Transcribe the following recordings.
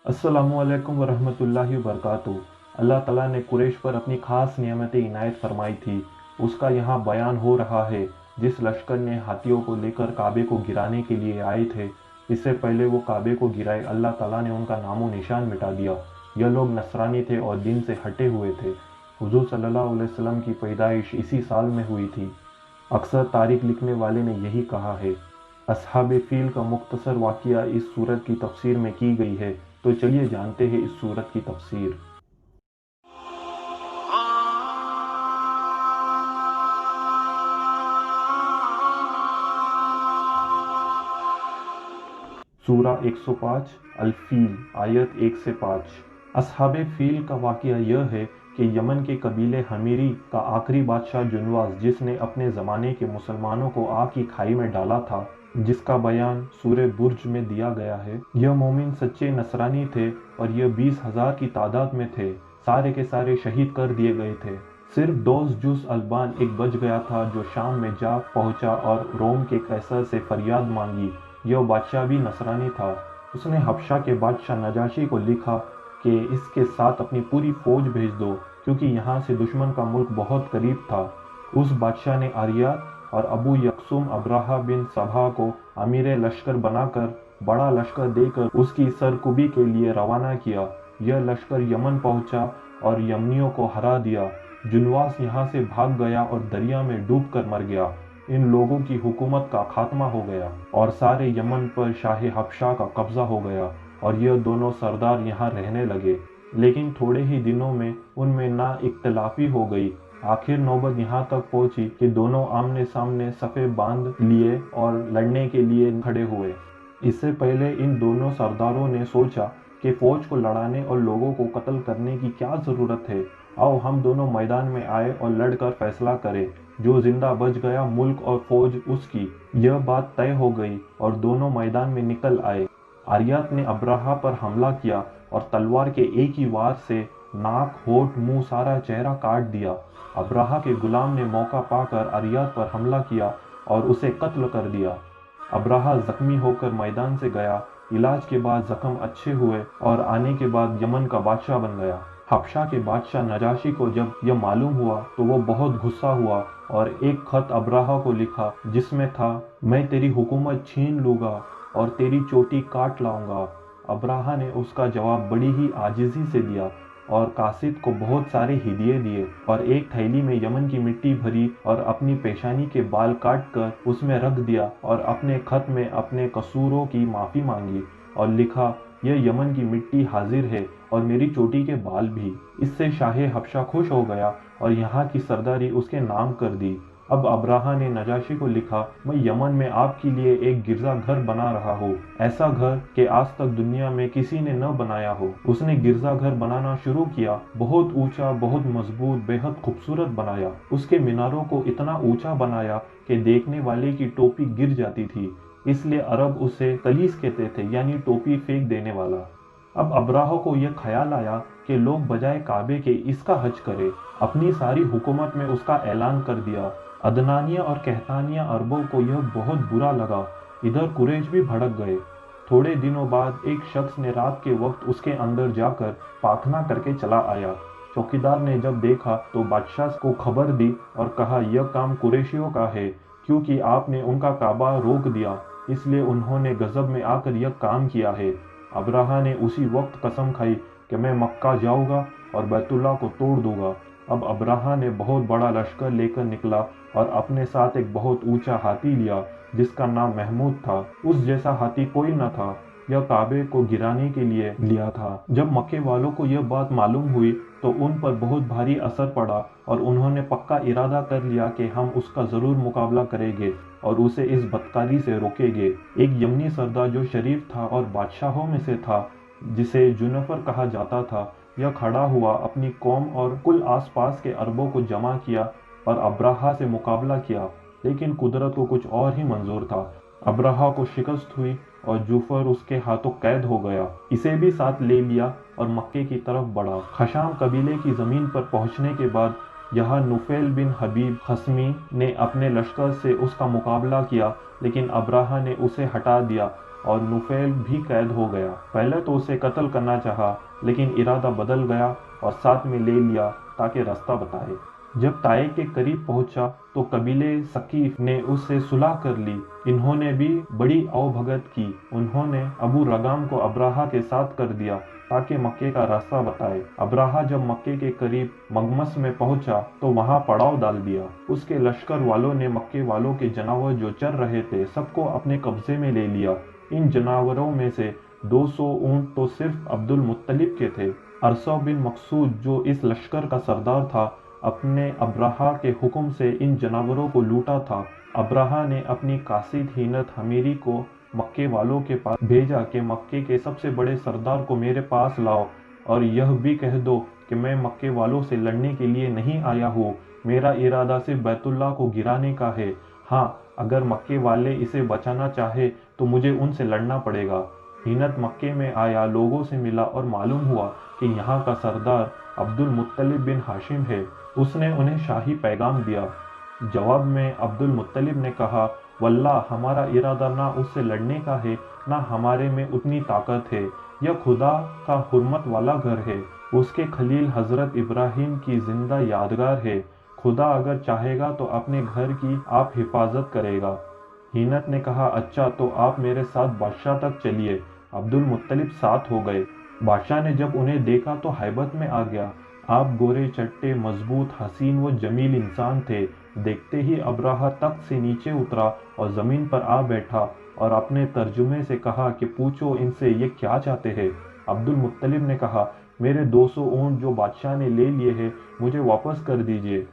अस्सलामु अलैकुम वरहमतुल्लाहि वबरकातुहू। अल्लाह ताला ने कुरैश पर अपनी खास नियमतें इनायत फरमाई थी, उसका यहाँ बयान हो रहा है। जिस लश्कर ने हाथियों को लेकर काबे को गिराने के लिए आए थे, इससे पहले वो काबे को गिराए, अल्लाह ताला ने उनका नामो निशान मिटा दिया। यह लोग नसरानी थे और दीन से हटे हुए थे। हुजूर सल्लल्लाहु अलैहि वसल्लम की पैदाइश इसी साल में हुई थी। अक्सर तारीख लिखने वाले ने यही कहा है। असहाबे फील का मुख्तसर वाक़िया इस सूरत की तफसीर में की गई है, तो चलिए जानते हैं इस सूरत की तफसीर। सूरा 105 अल-फील आयत 1 से 5। असहाबे फील का वाक़या यह है कि यमन के कबीले हमीरी का आखिरी बादशाह जुनवास, जिसने अपने ज़माने के मुसलमानों को आग की खाई में डाला था, जिसका बयान सूरे बुर्ज में दिया गया है। यह मोमिन सच्चे नसरानी थे और यह 20,000 की तादाद में थे। सारे के सारे शहीद कर दिए गए थे। सिर्फ दोस जुस अल्बान एक बच गया था, जो शाम में जा पहुंचा और रोम के कैसर से फरियाद मांगी। यह बादशाह भी नसरानी था। उसने हबशा के बादशाह नजाशी को लिखा कि इसके साथ अपनी पूरी फौज भेज दो, क्योंकि यहाँ से दुश्मन का मुल्क बहुत करीब था। उस बादशाह ने आरियात और अबू यकसुम अब्राहा बिन सबा को अमीर लश्कर बनाकर बड़ा लश्कर देकर उसकी सरकुबी के लिए रवाना किया। यह लश्कर यमन पहुंचा और यमनियों को हरा दिया। जुनवास यहाँ से भाग गया और दरिया में डूब कर मर गया। इन लोगों की हुकूमत का खात्मा हो गया और सारे यमन पर शाह हबशा का कब्जा हो गया और यह दोनों सरदार यहाँ रहने लगे। लेकिन थोड़े ही दिनों में उनमें ना इख्तलाफी हो गई। आखिर नौबत यहाँ तक पहुंची कि दोनों आमने सामने सफ़े बांध लिए और लड़ने के लिए खड़े हुए। इससे पहले इन दोनों सरदारों ने सोचा कि फौज को लड़ाने और लोगों को कत्ल करने की क्या ज़रूरत है। आओ हम दोनों मैदान में आए और लड़कर फैसला करें। जो जिंदा बच गया, मुल्क और फौज उसकी। यह बात तय हो गई और दोनों मैदान में निकल आए। आरियात ने अब्राहा पर हमला किया और तलवार के एक ही वार से नाक, होठ, मुंह, सारा चेहरा काट दिया। अब्राहा के गुलाम ने मौका पाकर आरियात पर हमला किया और उसे कत्ल कर दिया। अब्राहा जख्मी होकर मैदान से गया। इलाज के बाद जख्म अच्छे हुए और आने के बाद यमन का बादशाह बन गया। हबशा के बादशाह नजाशी को जब यह मालूम हुआ तो वो बहुत गुस्सा हुआ और एक खत अब्राहा को लिखा, जिसमें था, मैं तेरी हुकूमत छीन लूँगा और तेरी चोटी काट लाऊंगा। अब्राहा ने उसका जवाब बड़ी ही आजिज़ी से दिया और कासिद को बहुत सारे हिदिये दिए और एक थैली में यमन की मिट्टी भरी और अपनी पेशानी के बाल काट कर उसमें रख दिया और अपने खत में अपने कसूरों की माफ़ी मांगी और लिखा, यह यमन की मिट्टी हाजिर है और मेरी चोटी के बाल भी। इससे शाह हबशा खुश हो गया और यहाँ की सरदारी उसके नाम कर दी। अब अब्राहा ने नजाशी को लिखा, मैं यमन में आपके लिए एक गिरजा घर बना रहा हूँ, ऐसा घर कि आज तक दुनिया में किसी ने न बनाया हो। उसने गिरजा घर बनाना शुरू किया। बहुत ऊंचा, बहुत मजबूत, बेहद खूबसूरत बनाया। उसके मीनारों को इतना ऊंचा बनाया कि देखने वाले की टोपी गिर जाती थी। इसलिए अरब उसे तलीस कहते थे, यानी टोपी फेंक देने वाला। अब अब्राहा को यह ख्याल आया कि लोग बजाय काबे के इसका हज करें। अपनी सारी हुकूमत में उसका ऐलान कर दिया। अदनानिया और कहतानिया अरबों को यह बहुत बुरा लगा। इधर कुरैश भी भड़क गए। थोड़े दिनों बाद एक शख्स ने रात के वक्त उसके अंदर जाकर पाखना करके चला आया। चौकीदार ने जब देखा तो बादशाह को खबर दी और कहा, यह काम कुरैशियों का है, क्योंकि आपने उनका काबा रोक दिया, इसलिए उन्होंने गजब में आकर यह काम किया है। अब्राहा ने उसी वक्त कसम खाई कि मैं मक्का जाऊंगा और बैतुल्लाह को तोड़ दूंगा। अब अब्राहा ने बहुत बड़ा लश्कर लेकर निकला और अपने साथ एक बहुत ऊंचा हाथी लिया, जिसका नाम महमूद था। उस जैसा हाथी कोई न था। यह काबे को गिराने के लिए लिया था। जब मक्के वालों को यह बात मालूम हुई तो उन पर बहुत भारी असर पड़ा और उन्होंने पक्का इरादा कर लिया कि हम उसका ज़रूर मुकाबला करेंगे और उसे इस बदकारी से रोकेंगे। एक यमनी सरदार जो शरीफ था और बादशाहों में से था, जिसे जुनफर कहा जाता था, यह खड़ा हुआ, अपनी कौम और कुल आसपास के अरबों को जमा किया और अब्राहा से मुकाबला किया। लेकिन कुदरत को कुछ और ही मंजूर था। अब्राहा को शिकस्त हुई और जुफर उसके हाथों कैद हो गया। इसे भी साथ ले लिया और मक्के की तरफ बढ़ा। खशाम कबीले की ज़मीन पर पहुंचने के बाद यहाँ नुफैल बिन हबीब खस्मी ने अपने लश्कर से उसका मुकाबला किया, लेकिन अब्राहा ने उसे हटा दिया اور نفیل بھی قید ہو گیا۔ پہلے تو اسے قتل کرنا چاہا لیکن ارادہ بدل گیا اور ساتھ میں لے لیا تاکہ راستہ بتائے۔ جب طائع کے قریب پہنچا تو قبیلے ثقیف نے اس سے صلح کر لی۔ انہوں نے بھی بڑی اوبھگت کی۔ انہوں نے ابو رگام کو ابراہہ کے ساتھ کر دیا تاکہ مکے کا راستہ بتائے۔ ابراہہ جب مکے کے قریب مغمس میں پہنچا تو وہاں پڑاؤ ڈال دیا۔ اس کے لشکر والوں نے مکے والوں کے جانور جو چر رہے تھے سب کو اپنے قبضے میں لے لیا۔ ان جانوروں میں سے 200 اونٹ تو صرف عبد المطلب کے تھے۔ ارسو بن مقصود جو اس لشکر کا سردار تھا اپنے ابراہہ کے حکم سے ان جانوروں کو لوٹا تھا۔ ابراہہ نے اپنی قاصد ہینت حمیری کو مکے والوں کے پاس بھیجا کہ مکے کے سب سے بڑے سردار کو میرے پاس لاؤ اور یہ بھی کہہ دو کہ میں مکے والوں سے لڑنے کے لیے نہیں آیا ہوں، میرا ارادہ صرف بیت اللہ کو گرانے کا ہے۔ ہاں، اگر مکے والے اسے بچانا چاہے تو مجھے ان سے لڑنا پڑے گا۔ ہینت مکے میں آیا، لوگوں سے ملا اور معلوم ہوا کہ یہاں کا سردار عبد المطلب بن ہاشم ہے۔ اس نے انہیں شاہی پیغام دیا۔ جواب میں عبد المطلب نے کہا، واللہ ہمارا ارادہ نہ اس سے لڑنے کا ہے نہ ہمارے میں اتنی طاقت ہے۔ یہ خدا کا حرمت والا گھر ہے، اس کے خلیل حضرت ابراہیم کی زندہ یادگار ہے۔ خدا اگر چاہے گا تو اپنے گھر کی آپ حفاظت کرے گا۔ ہینت نے کہا، اچھا تو آپ میرے ساتھ بادشاہ تک چلیے۔ عبد المطلب ساتھ ہو گئے۔ بادشاہ نے جب انہیں دیکھا تو ہیبت میں آ گیا۔ آپ گورے چٹے، مضبوط، حسین و جمیل انسان تھے۔ دیکھتے ہی ابراہہ تخت سے نیچے اترا اور زمین پر آ بیٹھا اور اپنے ترجمے سے کہا کہ پوچھو ان سے یہ کیا چاہتے ہیں۔ عبد المطلب نے کہا، میرے 200 اونٹ جو بادشاہ نے لے لیے ہیں مجھے واپس کر دیجیے۔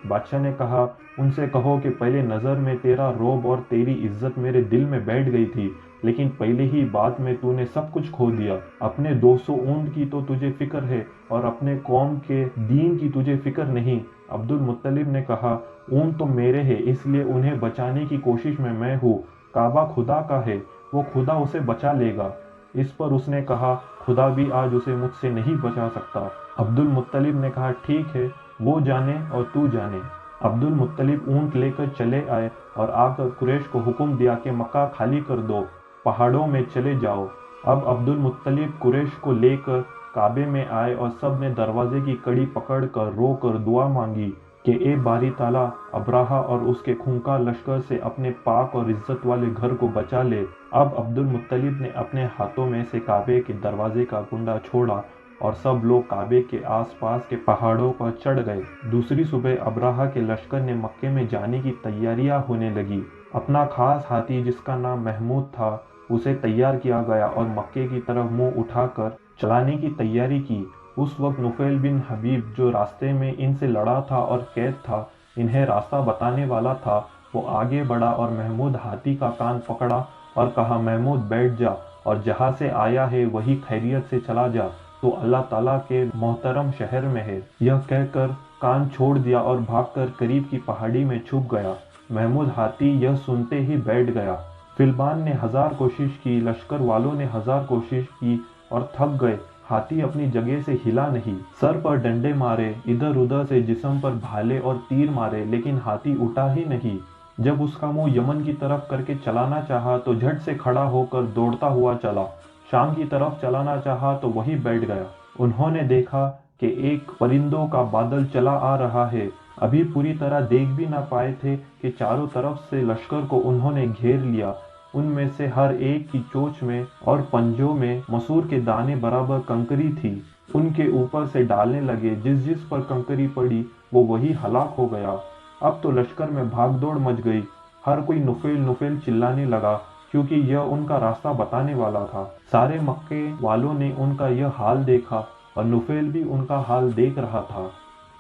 بادشاہ نے کہا، ان سے کہو کہ پہلے نظر میں تیرا رعب اور تیری عزت میرے دل میں بیٹھ گئی تھی، لیکن پہلے ہی بات میں تو نے سب کچھ کھو دیا۔ اپنے 200 اونٹ کی تو تجھے فکر ہے اور اپنے قوم کے دین کی تجھے فکر نہیں۔ عبد المطلب نے کہا، اونٹ تو میرے ہیں، اس لیے انہیں بچانے کی کوشش میں ہوں۔ کعبہ خدا کا ہے، وہ خدا اسے بچا لے گا۔ اس پر اس نے کہا، خدا بھی آج اسے مجھ سے نہیں بچا سکتا۔ عبد المطلب نے کہا، ٹھیک ہے، وہ جانے اور تو جانے۔ عبد المطلب اونٹ لے کر چلے آئے اور آ کر قریش کو حکم دیا کہ مکہ خالی کر دو، پہاڑوں میں چلے جاؤ۔ اب عبد المطلب قریش کو لے کر کعبے میں آئے اور سب نے دروازے کی کڑی پکڑ کر رو کر دعا مانگی کہ اے باری تعالیٰ، ابراہہ اور اس کے خونخوار لشکر سے اپنے پاک اور عزت والے گھر کو بچا لے۔ اب عبد المطلب نے اپنے ہاتھوں میں سے کعبے کے دروازے کا کنڈا چھوڑا اور سب لوگ کعبے کے آس پاس کے پہاڑوں پر چڑھ گئے۔ دوسری صبح ابراہہ کے لشکر نے مکے میں جانے کی تیاریاں ہونے لگی۔ اپنا خاص ہاتھی جس کا نام محمود تھا اسے تیار کیا گیا اور مکے کی طرف منہ اٹھا کر چلانے کی تیاری کی۔ اس وقت نفیل بن حبیب جو راستے میں ان سے لڑا تھا اور قید تھا، انہیں راستہ بتانے والا تھا، وہ آگے بڑھا اور محمود ہاتھی کا کان پکڑا اور کہا، محمود بیٹھ جا اور جہاں سے آیا ہے وہی خیریت سے چلا جا، تو اللہ تعالیٰ کے محترم شہر میں ہے۔ یہ کہہ کر کان چھوڑ دیا اور بھاگ کر قریب کی پہاڑی میں چھپ گیا۔ محمود ہاتھی یہ سنتے ہی بیٹھ گیا۔ فیلبان نے 1000 کوشش کی، لشکر والوں نے 1000 کوشش کی اور تھک گئے۔ ہاتھی اپنی جگہ سے ہلا نہیں۔ سر پر ڈنڈے مارے، ادھر ادھر سے جسم پر بھالے اور تیر مارے، لیکن ہاتھی اٹھا ہی نہیں۔ جب اس کا منہ یمن کی طرف کر کے چلانا چاہا تو جھٹ سے کھڑا ہو کر دوڑتا ہوا چلا۔ شام کی طرف چلانا چاہا تو وہیں بیٹھ گیا۔ انہوں نے دیکھا کہ ایک پرندوں کا بادل چلا آ رہا ہے۔ ابھی پوری طرح دیکھ بھی نہ پائے تھے کہ چاروں طرف سے لشکر کو انہوں نے گھیر لیا۔ ان میں سے ہر ایک کی چونچ میں اور پنجوں میں مسور کے دانے برابر کنکری تھی۔ ان کے اوپر سے ڈالنے لگے، جس پر کنکری پڑی وہ وہی ہلاک ہو گیا۔ اب تو لشکر میں بھاگ دوڑ مچ گئی۔ ہر کوئی نفیل نفیل چلانے لگا کیونکہ یہ ان کا راستہ بتانے والا تھا۔ سارے مکے والوں نے ان کا یہ حال دیکھا اور نفیل بھی ان کا حال دیکھ رہا تھا۔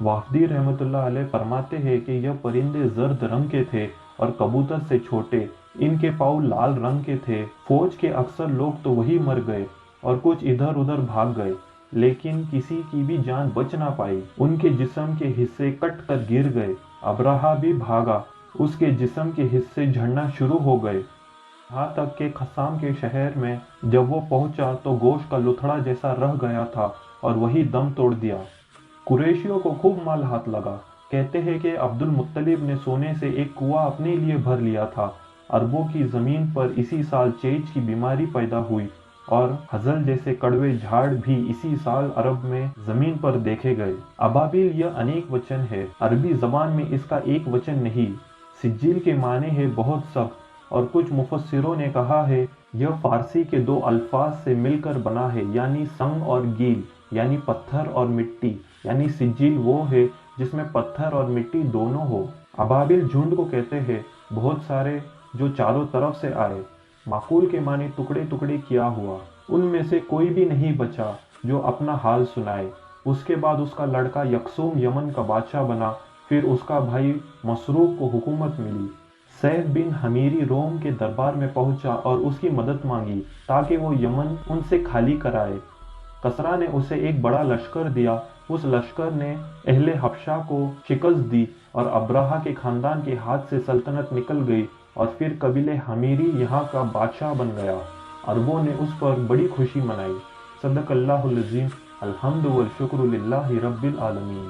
وافدی رحمۃ اللہ علیہ فرماتے ہیں کہ یہ پرندے زرد رنگ کے تھے اور کبوتر سے چھوٹے، ان کے پاؤں لال رنگ کے تھے۔ فوج کے اکثر لوگ تو وہی مر گئے اور کچھ ادھر ادھر بھاگ گئے، لیکن کسی کی بھی جان بچ نہ پائی۔ ان کے جسم کے حصے کٹ کر گر گئے۔ ابراہہ بھی بھاگا، اس کے جسم کے حصے جھڑنا شروع ہو گئے، یہاں تک کہ قسام کے شہر میں جب وہ پہنچا تو گوشت کا لتھڑا جیسا رہ گیا تھا اور وہی دم توڑ دیا۔ قریشیوں کو خوب مال ہاتھ لگا۔ کہتے ہیں کہ عبد المطلب نے سونے سے ایک کنواں اپنے لیے بھر لیا تھا अरबों की ज़मीन पर इसी साल चेच की बीमारी पैदा हुई और हज़ल जैसे कड़वे झाड़ भी इसी साल अरब में ज़मीन पर देखे गए। अबाबिल यह अनेक वचन है, अरबी ज़बान में इसका एक वचन नहीं। सिज्जिल के माने है बहुत सख्त और कुछ मुफस्सिरों ने कहा है यह फारसी के दो अल्फाज से मिलकर बना है, यानी संग और गील, यानी पत्थर और मिट्टी, यानी सिज्जिल वो है जिसमें पत्थर और मिट्टी दोनों हो। अबाबिल झुंड को कहते हैं, बहुत सारे जो चारों तरफ से आए। माकूल के माने टुकड़े टुकड़े किया हुआ, उनमें से कोई भी नहीं बचा जो अपना हाल सुनाए। उसके बाद उसका लड़का यकसूम यमन का बादशाह बना, फिर उसका भाई मसरूक को हुकूमत मिली। सैफ बिन हमीरी रोम के दरबार में पहुंचा और उसकी मदद मांगी ताकि वो यमन उनसे खाली कराए। कसरा ने उसे एक बड़ा लश्कर दिया। उस लश्कर ने अहले हबशा को शिकस्त दी और अब्राहा के खानदान के हाथ से सल्तनत निकल गई और फिर कबीले हमीरी यहाँ का बादशाह बन गया। अरबों ने उस पर बड़ी खुशी मनाई। सदक़ल्लाहुल अज़ीम। अल्हम्दु वल शुक्रु लिल्लाहि रब्बिल आलमीन।